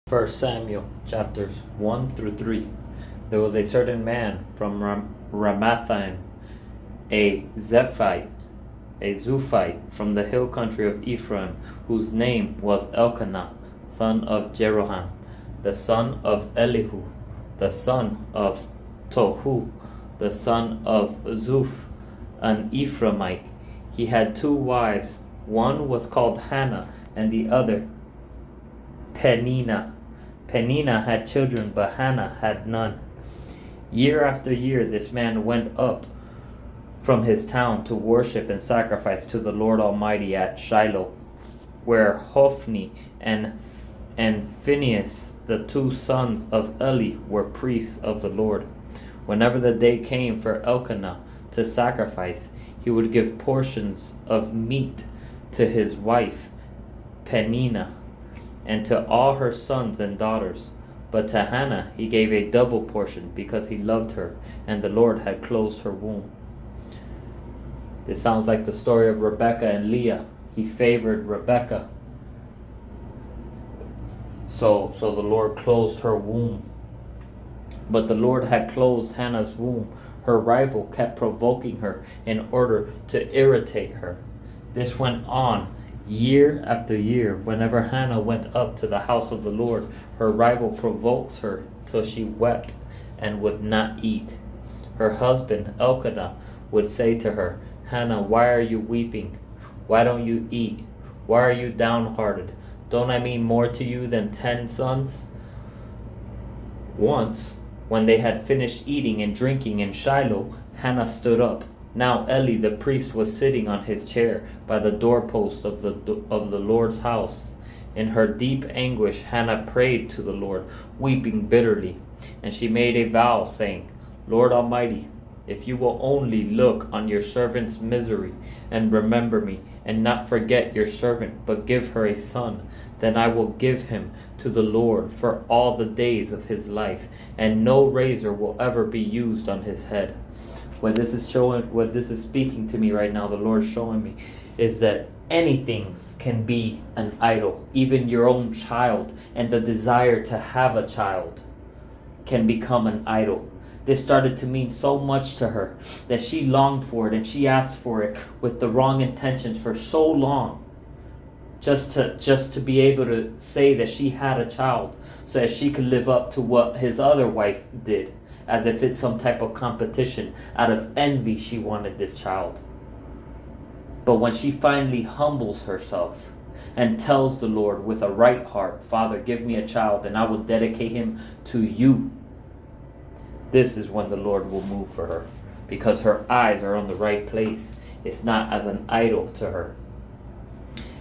First Samuel chapters 1 through 3. There was a certain man from Ramathaim, a Zephite, from the hill country of Ephraim, whose name was Elkanah, son of Jeroham, the son of Elihu, the son of Tohu, the son of Zuph, an Ephraimite. He had two wives. One was called Hannah, and the other Peninnah. Peninnah had children, but Hannah had none. Year after year, this man went up from his town to worship and sacrifice to the Lord Almighty at Shiloh, where Hophni and Phinehas, the two sons of Eli, were priests of the Lord. Whenever the day came for Elkanah to sacrifice, he would give portions of meat to his wife Peninnah and to all her sons and daughters. But to Hannah he gave a double portion, because he loved her, and the Lord had closed her womb. This sounds like the story of Rebekah and Leah. He favored Rebekah, so the Lord closed her womb. But the Lord had closed Hannah's womb. Her rival kept provoking her in order to irritate her. This went on year after year. Whenever Hannah went up to the house of the Lord, her rival provoked her till she wept and would not eat. Her husband Elkanah would say to her, "Hannah, why are you weeping? Why don't you eat? Why are you downhearted? Don't I mean more to you than 10 sons?" Once, when they had finished eating and drinking in Shiloh, Hannah stood up. Now Eli the priest was sitting on his chair by the doorpost of the Lord's house. In her deep anguish, Hannah prayed to the Lord, weeping bitterly. And she made a vow, saying, "Lord Almighty, if you will only look on your servant's misery and remember me, and not forget your servant, but give her a son, then I will give him to the Lord for all the days of his life, and no razor will ever be used on his head." What this is speaking to me right now, the Lord's showing me, is that anything can be an idol. Even your own child and the desire to have a child can become an idol. This started to mean so much to her that she longed for it, and she asked for it with the wrong intentions for so long, just to be able to say that she had a child so that she could live up to what his other wife did, as if it's some type of competition. Out of envy, she wanted this child. But when she finally humbles herself and tells the Lord with a right heart, "Father, give me a child and I will dedicate him to you," this is when the Lord will move for her, because her eyes are on the right place. It's not as an idol to her.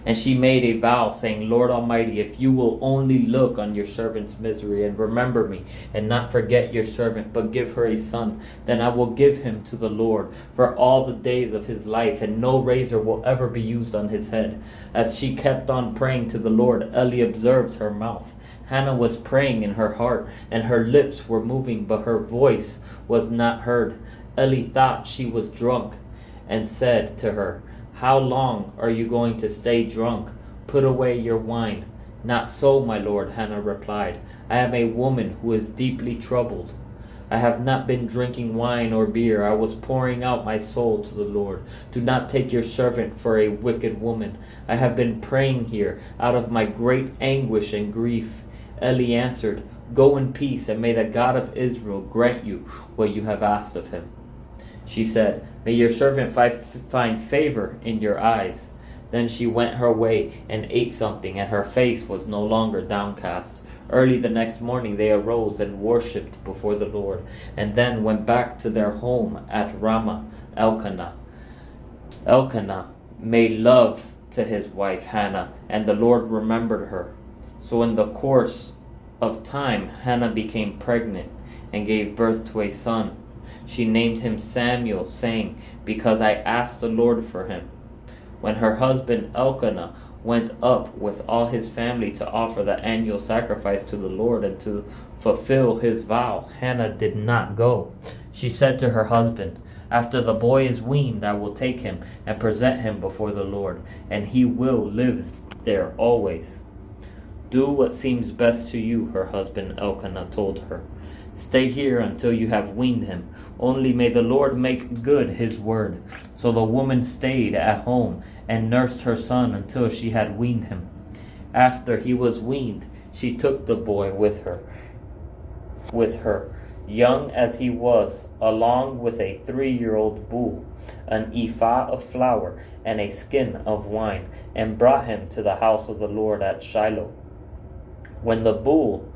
And she made a vow, saying, "Lord Almighty, if you will only look on your servant's misery and remember me, and not forget your servant, but give her a son, then I will give him to the Lord for all the days of his life, and no razor will ever be used on his head." As she kept on praying to the Lord, Eli observed her mouth. Hannah was praying in her heart, and her lips were moving, but her voice was not heard. Eli thought she was drunk, and said to her, "How long are you going to stay drunk? Put away your wine." "Not so, my lord," Hannah replied. "I am a woman who is deeply troubled. I have not been drinking wine or beer. I was pouring out my soul to the Lord. Do not take your servant for a wicked woman. I have been praying here out of my great anguish and grief." Eli answered, "Go in peace, and may the God of Israel grant you what you have asked of him." She said, "May your servant find favor in your eyes." Then she went her way and ate something, and her face was no longer downcast. Early the next morning they arose and worshipped before the Lord, and then went back to their home at Ramah. Elkanah made love to his wife Hannah, and the Lord remembered her. So in the course of time, Hannah became pregnant and gave birth to a son. She named him Samuel, saying, "Because I asked the Lord for him." When her husband Elkanah went up with all his family to offer the annual sacrifice to the Lord and to fulfill his vow, Hannah did not go. She said to her husband, "After the boy is weaned, I will take him and present him before the Lord, and he will live there always." Do what seems best to you, her husband Elkanah told her. Stay here until you have weaned him. Only may the Lord make good his word. So the woman stayed at home and nursed her son until she had weaned him. After he was weaned, she took the boy with her, young as he was, along with a 3-year-old bull, an ephah of flour, and a skin of wine, and brought him to the house of the Lord at Shiloh. When the bull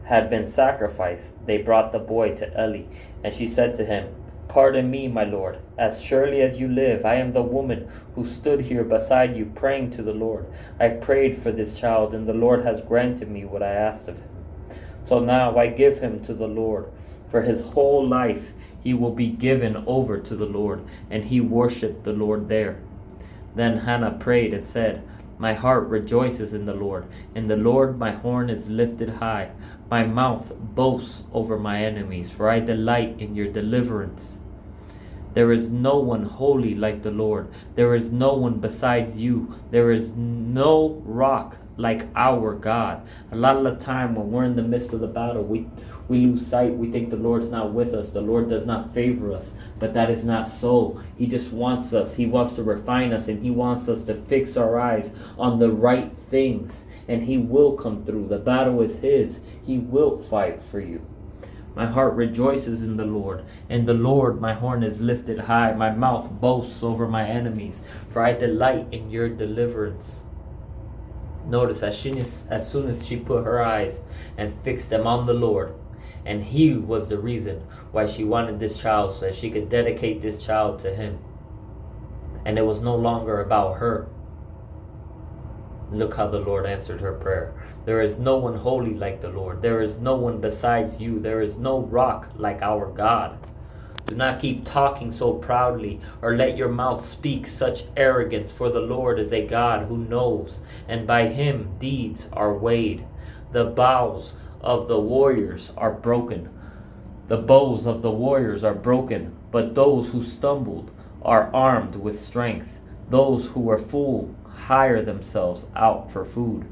had been sacrificed, they brought the boy to Eli, and she said to him, Pardon me, my lord. As surely as you live, I am the woman who stood here beside you praying to the Lord. I prayed for this child, and the Lord has granted me what I asked of him. So now I give him to the Lord. For his whole life he will be given over to the Lord. And he worshipped the Lord there. Then Hannah prayed and said, My heart rejoices in the Lord. In the Lord my horn is lifted high. My mouth boasts over my enemies, for I delight in your deliverance. There is no one holy like the Lord. There is no one besides you. There is no rock like our God. A lot of the time when we're in the midst of the battle, we lose sight. We think the Lord's not with us. The Lord does not favor us. But that is not so. He just wants us. He wants to refine us, and he wants us to fix our eyes on the right things. And he will come through. The battle is his. He will fight for you. My heart rejoices in the Lord. In the Lord my horn is lifted high. My mouth boasts over my enemies, for I delight in your deliverance. Notice as soon as she put her eyes and fixed them on the Lord, and he was the reason why she wanted this child, so that she could dedicate this child to him. And it was no longer about her. Look how the Lord answered her prayer. There is no one holy like the Lord. There is no one besides you. There is no rock like our God. Do not keep talking so proudly, or let your mouth speak such arrogance, for the Lord is a God who knows, and by him deeds are weighed. The bows of the warriors are broken. The bows of the warriors are broken, but those who stumbled are armed with strength. Those who were full hire themselves out for food,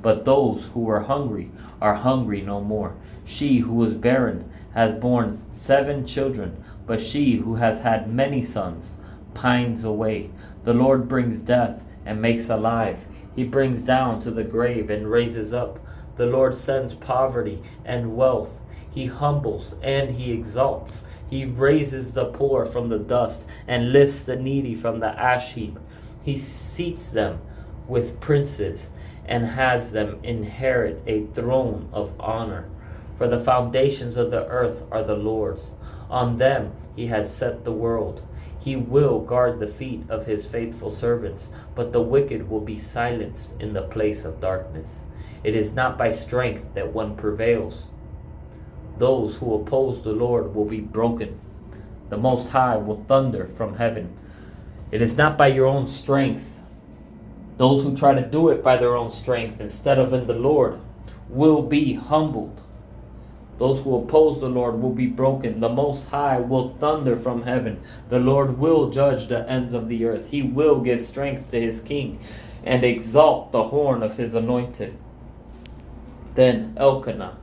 but those who were hungry are hungry no more. She who was barren has borne 7 children, but she who has had many sons pines away. The Lord brings death and makes alive. He brings down to the grave and raises up. The Lord sends poverty and wealth. He humbles and he exalts. He raises the poor from the dust and lifts the needy from the ash heap. He seats them with princes and has them inherit a throne of honor. For the foundations of the earth are the Lord's. On them he has set the world. He will guard the feet of his faithful servants, but the wicked will be silenced in the place of darkness. It is not by strength that one prevails. Those who oppose the Lord will be broken. The Most High will thunder from heaven. It is not by your own strength. Those who try to do it by their own strength instead of in the Lord will be humbled. Those who oppose the Lord will be broken. The Most High will thunder from heaven. The Lord will judge the ends of the earth. He will give strength to his king and exalt the horn of his anointed. Then Elkanah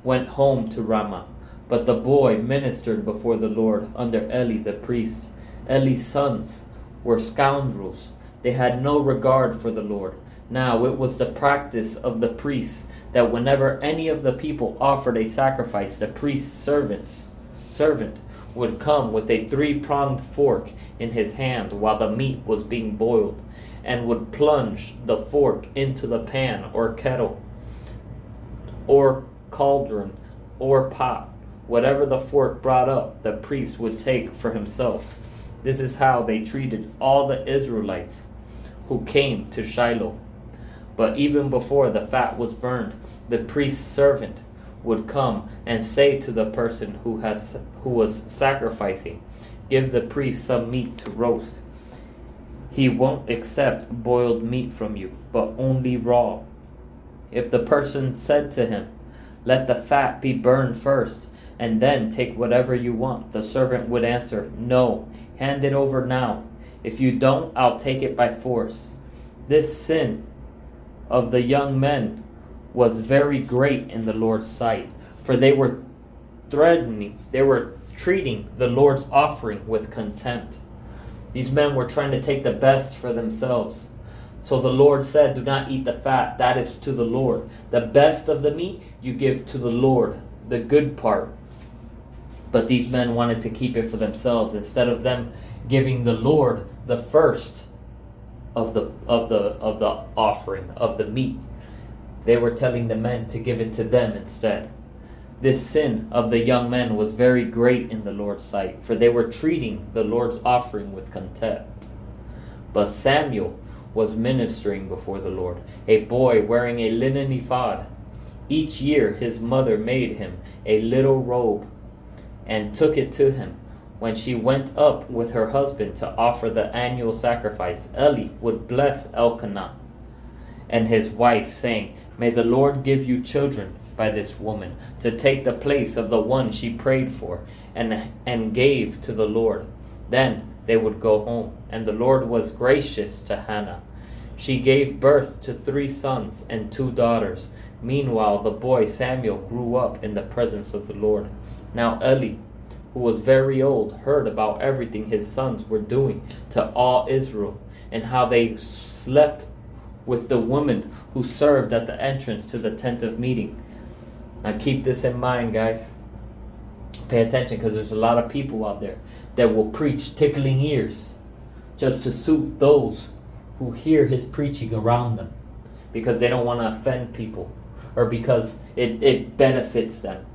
went home to Ramah, but the boy ministered before the Lord under Eli the priest. Eli's sons were scoundrels. They had no regard for the Lord. Now it was the practice of the priests that whenever any of the people offered a sacrifice, the priest's servant would come with a 3-pronged fork in his hand while the meat was being boiled, and would plunge the fork into the pan or kettle or cauldron or pot. Whatever the fork brought up, the priest would take for himself. This is how they treated all the Israelites who came to Shiloh. But even before the fat was burned, the priest's servant would come and say to the person who was sacrificing, "Give the priest some meat to roast. He won't accept boiled meat from you, but only raw." If the person said to him, "Let the fat be burned first, and then take whatever you want," the servant would answer, "No, hand it over now. If you don't, I'll take it by force." This sin of the young men was very great in the Lord's sight, for they were treating the Lord's offering with contempt. These men were trying to take the best for themselves. So the Lord said, do not eat the fat, that is to the Lord. The best of the meat you give to the Lord, the good part. But these men wanted to keep it for themselves, instead of them giving the Lord the first of the offering, of the meat. They were telling the men to give it to them instead. This sin of the young men was very great in the Lord's sight, for they were treating the Lord's offering with contempt. But Samuel was ministering before the Lord, a boy wearing a linen ephod. Each year his mother made him a little robe and took it to him. When she went up with her husband to offer the annual sacrifice, Eli would bless Elkanah and his wife, saying, may the Lord give you children by this woman, to take the place of the one she prayed for and gave to the Lord. Then they would go home, and the Lord was gracious to Hannah. She gave birth to 3 sons and 2 daughters. Meanwhile the boy Samuel grew up in the presence of the Lord. Now Eli, who was very old, heard about everything his sons were doing to all Israel, and how they slept with the women who served at the entrance to the tent of meeting. Now keep this in mind, guys. Pay attention, because there's a lot of people out there that will preach tickling ears just to suit those who hear his preaching around them, because they don't want to offend people, or because it benefits them,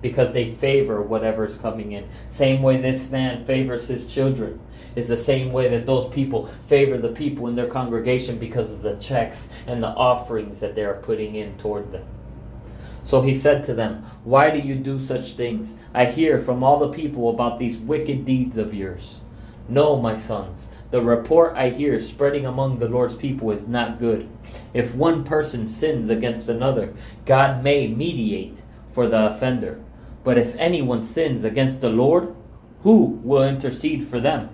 because they favor whatever's coming in. Same way this man favors his children is the same way that those people favor the people in their congregation, because of the checks and the offerings that they are putting in toward them. So he said to them, why do you do such things? I hear from all the people about these wicked deeds of yours. No, my sons, the report I hear spreading among the Lord's people is not good. If one person sins against another, God may mediate for the offender. But if anyone sins against the Lord, who will intercede for them?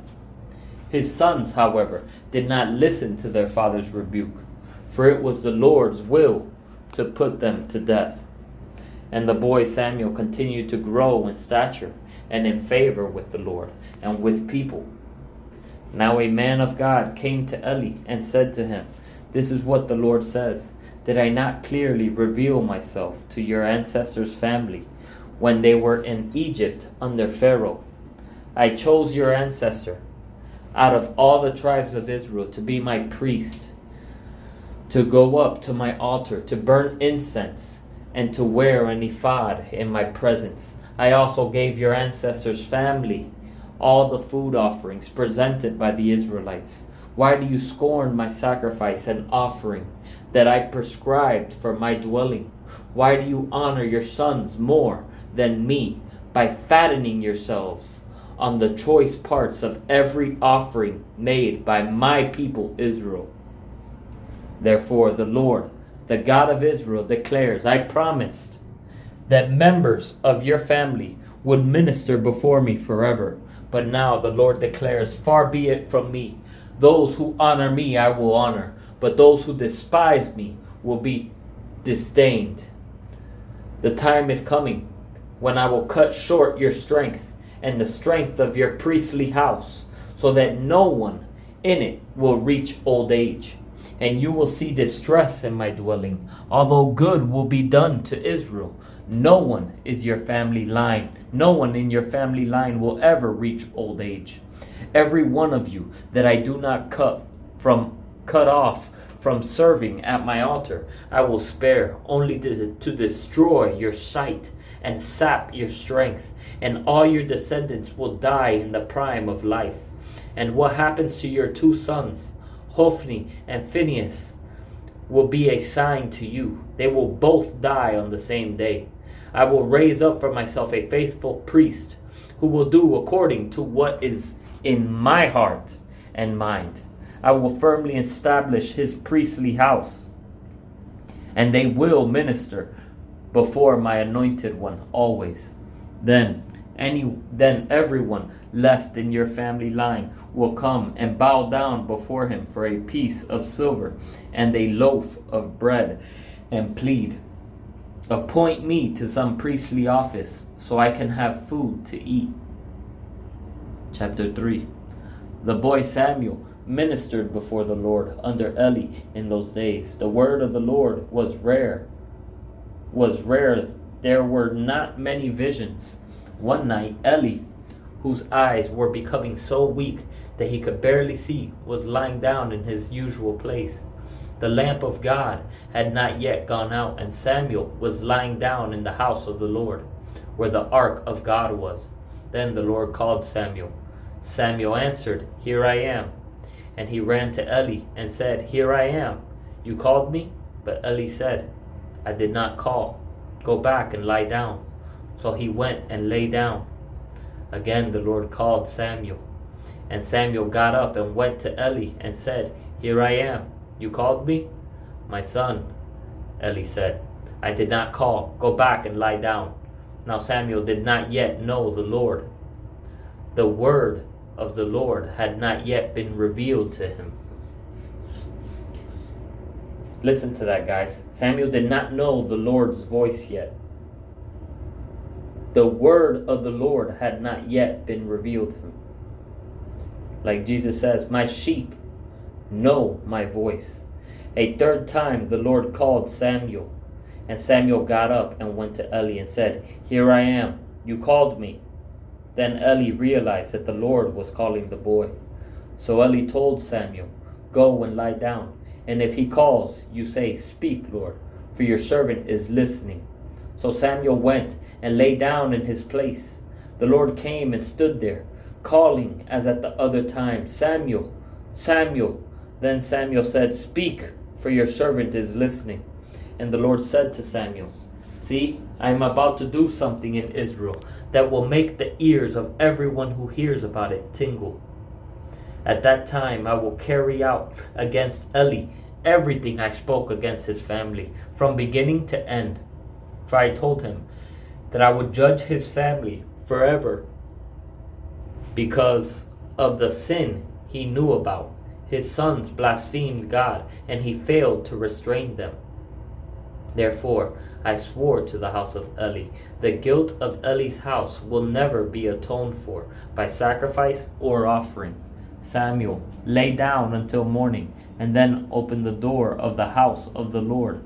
His sons, however, did not listen to their father's rebuke, for it was the Lord's will to put them to death. And the boy Samuel continued to grow in stature and in favor with the Lord and with people. Now a man of God came to Eli and said to him, this is what the Lord says. Did I not clearly reveal myself to your ancestors' family when they were in Egypt under Pharaoh? I chose your ancestor out of all the tribes of Israel to be my priest, to go up to my altar, to burn incense, and to wear an ephod in my presence. I also gave your ancestors' family all the food offerings presented by the Israelites. Why do you scorn my sacrifice and offering that I prescribed for my dwelling? Why do you honor your sons more than me by fattening yourselves on the choice parts of every offering made by my people Israel? Therefore the Lord, the God of Israel, declares, I promised that members of your family would minister before me forever. But now the Lord declares, far be it from me. Those who honor me I will honor, but those who despise me will be disdained. The time is coming when I will cut short your strength and the strength of your priestly house, so that no one in it will reach old age. And you will see distress in my dwelling, although good will be done to Israel. No one is your family line. No one in your family line will ever reach old age. Every one of you that I do not cut off from serving at my altar, I will spare, only to destroy your sight and sap your strength. And all your descendants will die in the prime of life. And what happens to your 2 sons, Hophni and Phinehas, will be a sign to you. They will both die on the same day. I will raise up for myself a faithful priest who will do according to what is in my heart and mind. I will firmly establish his priestly house, and they will minister before my anointed one always. Then everyone left in your family line will come and bow down before him for a piece of silver and a loaf of bread, and plead, Appoint me to some priestly office so I can have food to eat. Chapter 3. The boy Samuel ministered before the Lord under Eli in those days. The word of the Lord was rare. There were not many visions. One night, Eli, whose eyes were becoming so weak that he could barely see, was lying down in his usual place. The lamp of God had not yet gone out, and Samuel was lying down in the house of the Lord, where the ark of God was. Then the Lord called Samuel. Samuel answered, "Here I am." And he ran to Eli and said, "Here I am. You called me?" But Eli said, "I did not call. Go back and lie down." So he went and lay down. Again the Lord called Samuel. And Samuel got up and went to Eli and said, "Here I am. You called me?" "My son," Eli said, "I did not call. Go back and lie down." Now Samuel did not yet know the Lord. The word of the Lord had not yet been revealed to him. Listen to that, guys. Samuel did not know the Lord's voice yet. The word of the Lord had not yet been revealed to him. Like Jesus says, "My sheep know my voice." A third time the Lord called Samuel, and Samuel got up and went to Eli and said, "Here I am. You called me." Then Eli realized that the Lord was calling the boy. So Eli told Samuel, "Go and lie down, and if he calls, you say, 'Speak, Lord, for your servant is listening.'" So Samuel went and lay down in his place. The Lord came and stood there, calling as at the other time, "Samuel, Samuel." Then Samuel said, "Speak, for your servant is listening." And the Lord said to Samuel, "See, I am about to do something in Israel that will make the ears of everyone who hears about it tingle. At that time I will carry out against Eli everything I spoke against his family, from beginning to end. For I told him that I would judge his family forever because of the sin he knew about. His sons blasphemed God, and he failed to restrain them. Therefore I swore to the house of Eli, the guilt of Eli's house will never be atoned for by sacrifice or offering." Samuel lay down until morning, and then opened the door of the house of the Lord.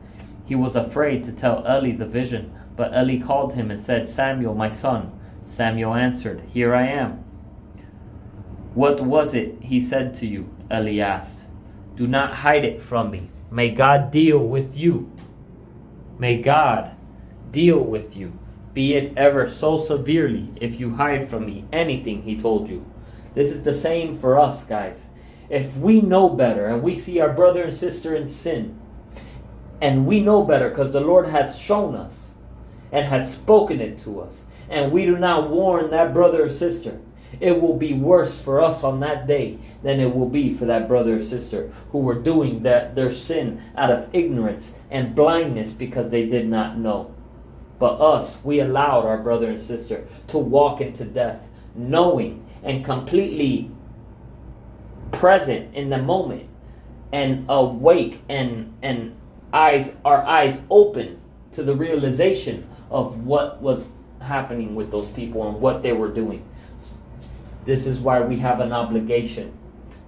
He was afraid to tell Eli the vision, but Eli called him and said, "Samuel, my son." Samuel answered, "Here I am." "What was it he said to you?" Eli asked. "Do not hide it from me. May God deal with you. May God deal with you, be it ever so severely, if you hide from me anything he told you." This is the same for us, guys. If we know better and we see our brother and sister in sin, and we know better because the Lord has shown us and has spoken it to us, and we do not warn that brother or sister, it will be worse for us on that day than it will be for that brother or sister who were doing their sin out of ignorance and blindness because they did not know. But us, we allowed our brother and sister to walk into death, knowing and completely present in the moment and awake and our eyes open to the realization of what was happening with those people and what they were doing. This is why we have an obligation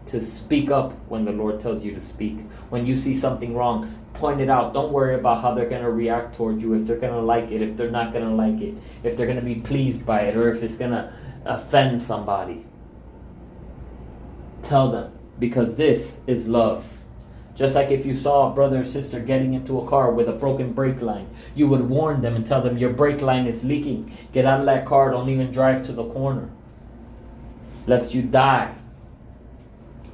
to speak up when the Lord tells you to speak. When you see something wrong, point it out. Don't worry about how they're going to react toward you, if they're going to like it, if they're not going to like it, if they're going to be pleased by it, or if it's going to offend somebody. Tell them, because this is love. Just like if you saw a brother or sister getting into a car with a broken brake line, you would warn them and tell them, "Your brake line is leaking. Get out of that car. Don't even drive to the corner, lest you die."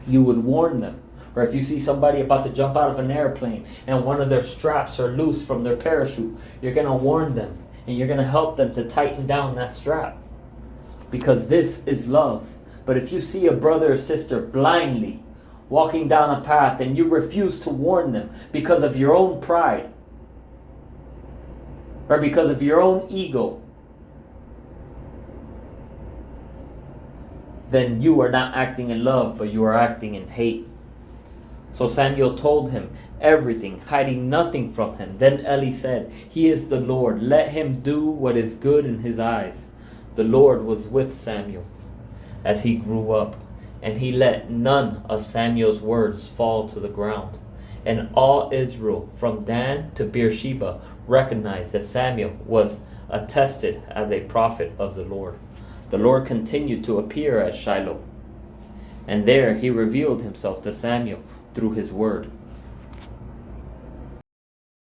You would warn them. Or if you see somebody about to jump out of an airplane and one of their straps are loose from their parachute, you're going to warn them and you're going to help them to tighten down that strap, because this is love. But if you see a brother or sister blindly walking down a path and you refuse to warn them because of your own pride or because of your own ego, then you are not acting in love, but you are acting in hate. So Samuel told him everything, hiding nothing from him. Then Eli said, "He is the Lord. Let him do what is good in his eyes." The Lord was with Samuel as he grew up, and he let none of Samuel's words fall to the ground. And all Israel, from Dan to Beersheba, recognized that Samuel was attested as a prophet of the Lord. The Lord continued to appear at Shiloh, and there he revealed himself to Samuel through his word.